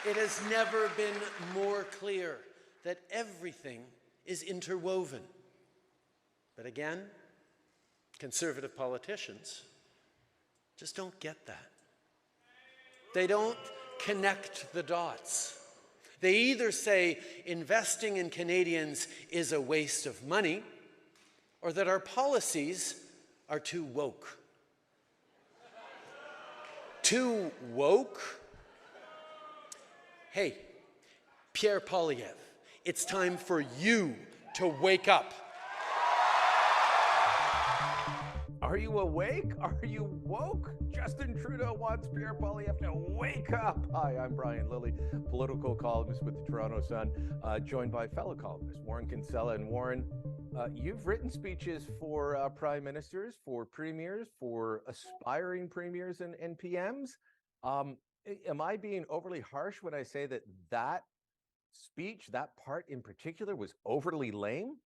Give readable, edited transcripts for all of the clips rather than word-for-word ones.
It has never been more clear that everything is interwoven. But again, conservative politicians just don't get that. They don't connect the dots. They either say investing in Canadians is a waste of money, or that our policies are too woke. Too woke? Hey, Pierre Poilievre, it's time for you to wake up. Are you awake? Are you woke? Justin Trudeau wants Pierre Poilievre to wake up. Hi, I'm Brian Lilley, political columnist with the Toronto Sun, joined by fellow columnists Warren Kinsella. And Warren, you've written speeches for prime ministers, for premiers, for aspiring premiers and PMs. Am I being overly harsh when I say that that speech, that part in particular, was overly lame?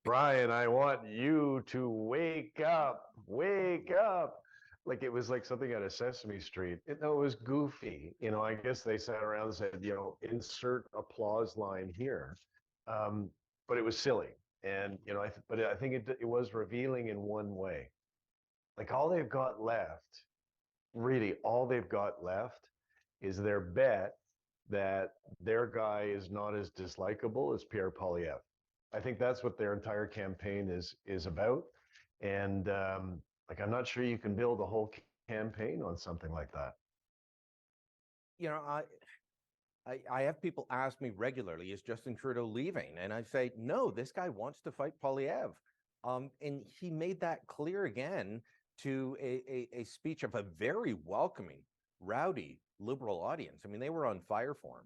Brian, I want you to wake up, wake up. Like it was like something out of Sesame Street. It was goofy. I guess they sat around and said, insert applause line here. But it was silly. And, I think it was revealing in one way. Like all they've got left, really all they've got left is their bet that their guy is not as dislikable as Pierre Poilievre. I think that's what their entire campaign is about. And I'm not sure you can build a whole campaign on something like that. I have people ask me regularly, is Justin Trudeau leaving? And I say, no, this guy wants to fight Poilievre. And he made that clear again to a speech of a very welcoming, rowdy Liberal audience. I mean, they were on fire for him.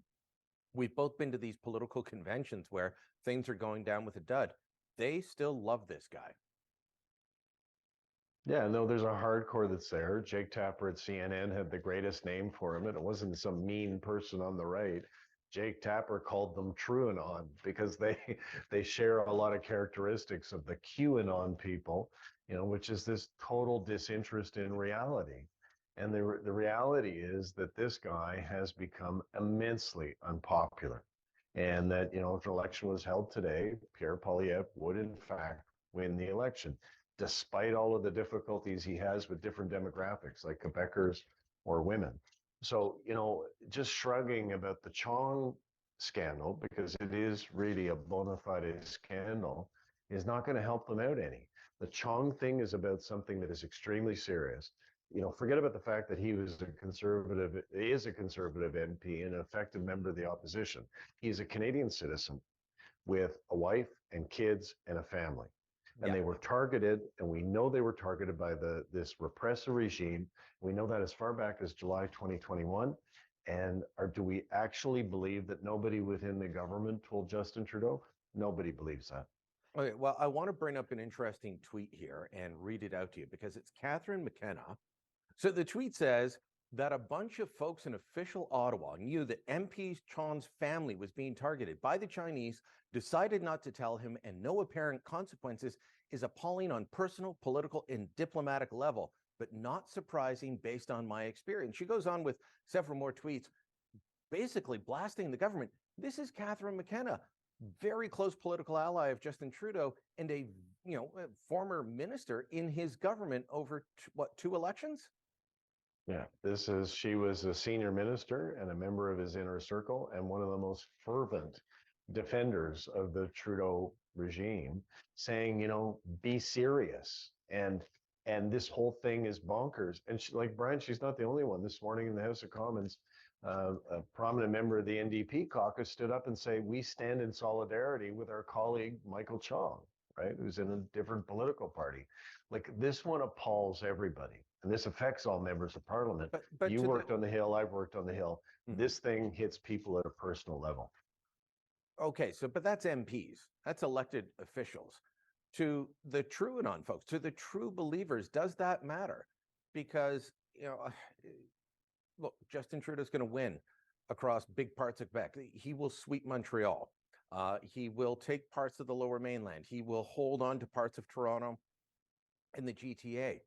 We've both been to these political conventions where things are going down with a dud. They still love this guy. Yeah, no, there's a hardcore that's there. Jake Tapper at CNN had the greatest name for him, and it wasn't some mean person on the right. Jake Tapper called them TrueAnon because they share a lot of characteristics of the QAnon people, which is this total disinterest in reality. And the reality is that this guy has become immensely unpopular. And that, if an election was held today, Pierre Poilievre would in fact win the election, despite all of the difficulties he has with different demographics like Quebecers or women. So, just shrugging about the Chong scandal, because it is really a bona fide scandal, is not going to help them out any. The Chong thing is about something that is extremely serious. Forget about the fact that he is a conservative MP and an effective member of the opposition. He's a Canadian citizen with a wife and kids and a family. And they were targeted, and we know they were targeted by this repressive regime. We know that as far back as July 2021. And do we actually believe that nobody within the government told Justin Trudeau? Nobody believes that. Okay, well, I want to bring up an interesting tweet here and read it out to you because it's Catherine McKenna. So the tweet says that a bunch of folks in official Ottawa knew that MP Chong's family was being targeted by the Chinese, decided not to tell him, and no apparent consequences is appalling on personal, political, and diplomatic level, but not surprising based on my experience. She goes on with several more tweets, basically blasting the government. This is Catherine McKenna, very close political ally of Justin Trudeau and a former minister in his government over two elections. Yeah, she was a senior minister and a member of his inner circle and one of the most fervent defenders of the Trudeau regime, saying, be serious. And this whole thing is bonkers. And Brian, she's not the only one. This morning in the House of Commons, a prominent member of the NDP caucus stood up and say, we stand in solidarity with our colleague, Michael Chong, right, who's in a different political party. This one appalls everybody. And this affects all members of parliament. But you worked on the Hill, I've worked on the Hill. Mm-hmm. This thing hits people at a personal level. Okay, but that's MPs, that's elected officials. To the TrueAnon folks, to the true believers, does that matter? Because, look, Justin Trudeau's going to win across big parts of Quebec. He will sweep Montreal. He will take parts of the Lower Mainland. He will hold on to parts of Toronto and the GTA.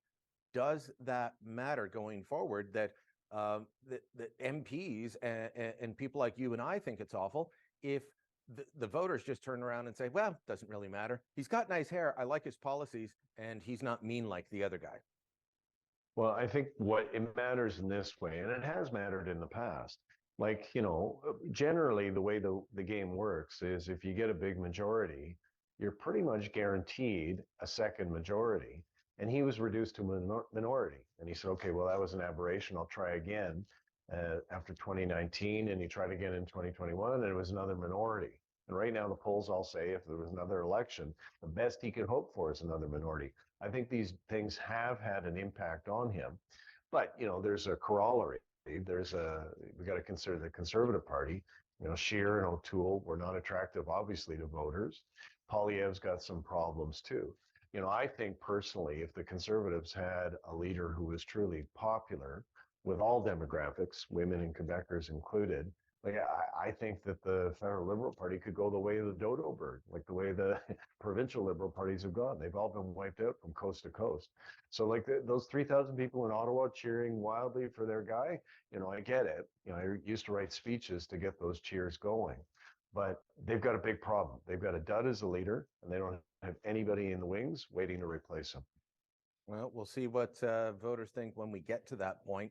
Does that matter going forward that that MPs and people like you and I think it's awful if the voters just turn around and say, well, doesn't really matter. He's got nice hair. I like his policies, and he's not mean like the other guy. Well, I think what it matters in this way, and it has mattered in the past, like, generally the way the game works is if you get a big majority, you're pretty much guaranteed a second majority. And he was reduced to a minority. And he said, okay, well, that was an aberration. I'll try again after 2019. And he tried again in 2021, and it was another minority. And right now, the polls all say if there was another election, the best he could hope for is another minority. I think these things have had an impact on him, but there's a corollary. We got to consider the Conservative Party. Scheer and O'Toole were not attractive, obviously, to voters. Poilievre's got some problems too. I think personally, if the Conservatives had a leader who was truly popular with all demographics, women and Quebecers included, like I think that the federal Liberal Party could go the way of the dodo bird, like the way the provincial Liberal parties have gone. They've all been wiped out from coast to coast. So like those 3,000 people in Ottawa cheering wildly for their guy, I get it. I used to write speeches to get those cheers going. But they've got a big problem. They've got a dud as a leader, and they don't have anybody in the wings waiting to replace him. Well, we'll see what voters think when we get to that point.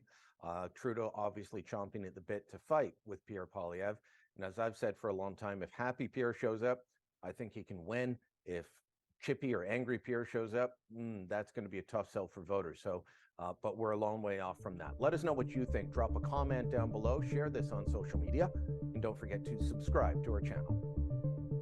Trudeau obviously chomping at the bit to fight with Pierre Poilievre. And as I've said for a long time, if happy Pierre shows up, I think he can win. If chippy or angry Pierre shows up, that's going to be a tough sell for voters. So, but we're a long way off from that. Let us know what you think. Drop a comment down below, share this on social media, and don't forget to subscribe to our channel.